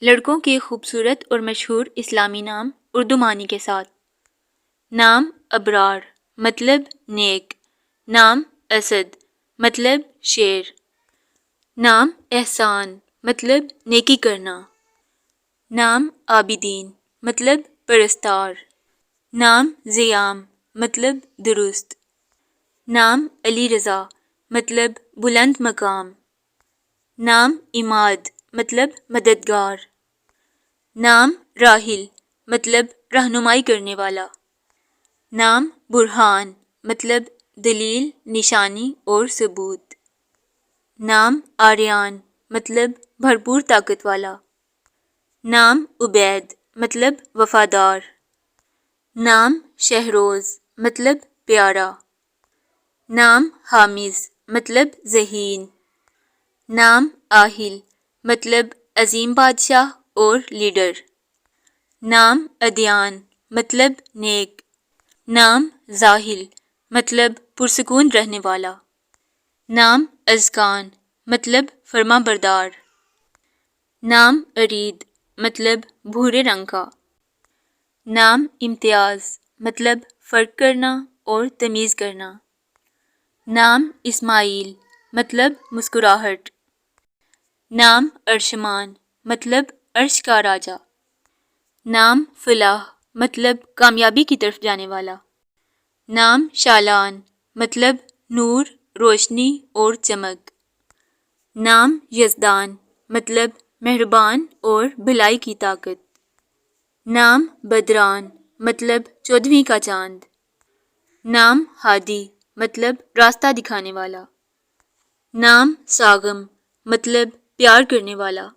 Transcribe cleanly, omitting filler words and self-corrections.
لڑکوں کے خوبصورت اور مشہور اسلامی نام اردو معنی کے ساتھ: نام ابرار مطلب نیک، نام اسد مطلب شیر، نام احسان مطلب نیکی کرنا، نام عابدین مطلب پرستار، نام ضیام مطلب درست، نام علی رضا مطلب بلند مقام، نام عماد مطلب مددگار، نام راحل مطلب رہنمائی کرنے والا، نام برہان مطلب دلیل، نشانی اور ثبوت، نام آریان مطلب بھرپور طاقت والا، نام عبید مطلب وفادار، نام شہروز مطلب پیارا، نام حامز مطلب ذہین، نام آہل مطلب عظیم بادشاہ اور لیڈر، نام ادیان مطلب نیک، نام زاحل مطلب پرسکون رہنے والا، نام ازکان مطلب فرما بردار، نام ارید مطلب بھورے رنگ کا، نام امتیاز مطلب فرق کرنا اور تمیز کرنا، نام اسماعیل مطلب مسکراہٹ، نام ارشمان مطلب عرش کا راجا، نام فلاح مطلب کامیابی کی طرف جانے والا، نام شالان مطلب نور، روشنی اور چمک، نام یزدان مطلب مہربان اور بھلائی کی طاقت، نام بدران مطلب 14ویں کا چاند، نام ہادی مطلب راستہ دکھانے والا، نام ساغم مطلب پیار کرنے والا،